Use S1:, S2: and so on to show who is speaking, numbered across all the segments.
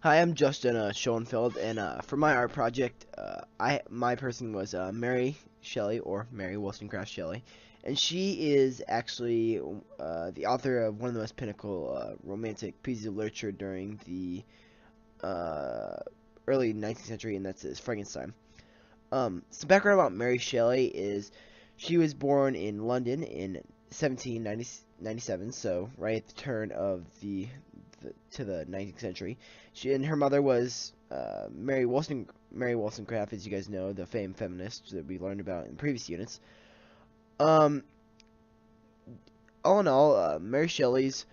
S1: Hi, I'm Justin Schoenfeld, and for my art project, my person was Mary Shelley, or Mary Wollstonecraft Shelley, and she is actually the author of one of the most pinnacle romantic pieces of literature during the uh, early 19th century, and that's Frankenstein. Some background about Mary Shelley is she was born in London in 1797, so right at the turn of to the 19th century. She and her mother was Mary Wollstonecraft, as you guys know, the famed feminist that we learned about in previous units. Um, all in all, Mary Shelley's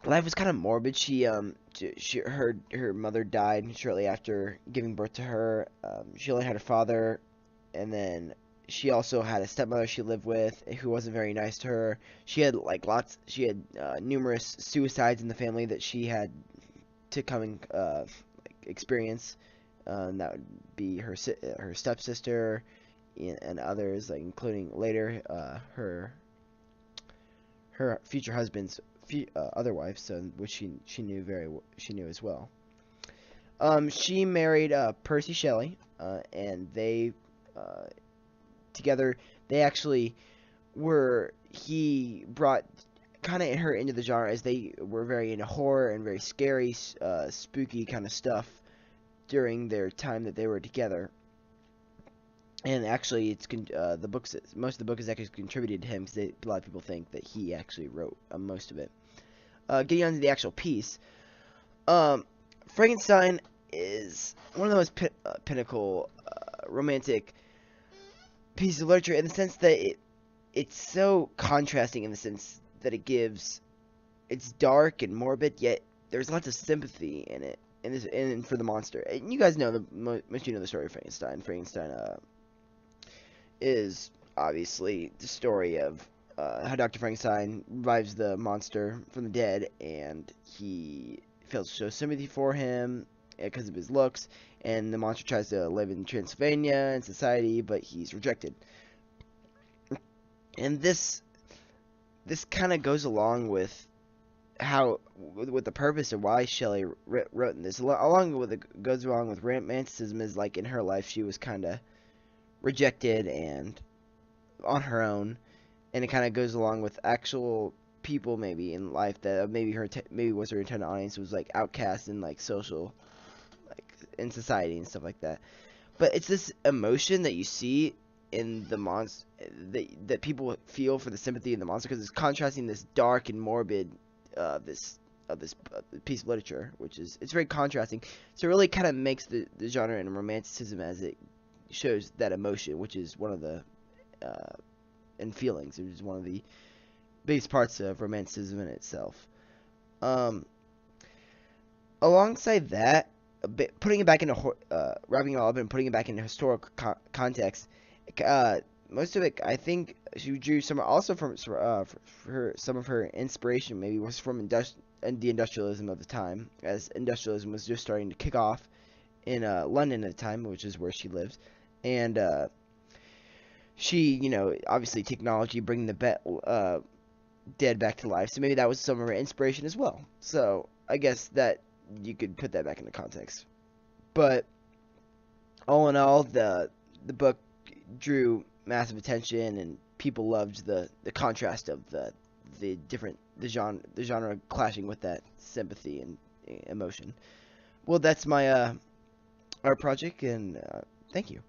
S1: life was kind of morbid. Her mother died shortly after giving birth to her. She only had her father, and then she also had a stepmother she lived with who wasn't very nice to her. She had numerous suicides in the family that she had to come and experience. That would be her stepsister and others, like including later her future husband's other wife, so which she knew as well. She married Percy Shelley, and they uh, together they actually were he brought kind of her into the genre as they were very into horror and very scary, spooky kind of stuff during their time that they were together. And actually, the books. Most of the book is actually contributed to him because a lot of people think that he actually wrote most of it. Getting on to the actual piece, um, Frankenstein is one of the most pinnacle romantic pieces of literature in the sense that it's so contrasting in the sense that it's dark and morbid, yet there's lots of sympathy in it, and for the monster. And you guys know most you know the story of Frankenstein. Frankenstein is obviously the story of how Dr. Frankenstein revives the monster from the dead, and he fails to show sympathy for him because of his looks, and the monster tries to live in Transylvania and society, but he's rejected. And this kind of goes along with with the purpose of why Shelley wrote this. Along with it goes along with romanticism is like in her life she was kind of rejected and on her own, and it kind of goes along with actual people maybe in life that maybe was her intended audience was like outcast in like social like in society and stuff like that. But it's this emotion that you see in the monster that people feel for the sympathy in the monster because it's contrasting this dark and morbid this piece of literature, which is it's very contrasting. So it really kind of makes the genre and romanticism as it shows that emotion, which is one of the and feelings, which is one of the biggest parts of romanticism in itself. Um, Alongside that, putting it back into wrapping it all up and putting it back into historical context, most of it, I think, she drew some also from some of her inspiration maybe was from the industrialism of the time, as industrialism was just starting to kick off in London at the time, which is where she lives, and she, obviously technology bringing dead back to life, so maybe that was some of her inspiration as well. So I guess that you could put that back into context. But all in all, the book drew massive attention, and people loved the contrast of the genre clashing with that sympathy and emotion. Well, that's my art project, and thank you.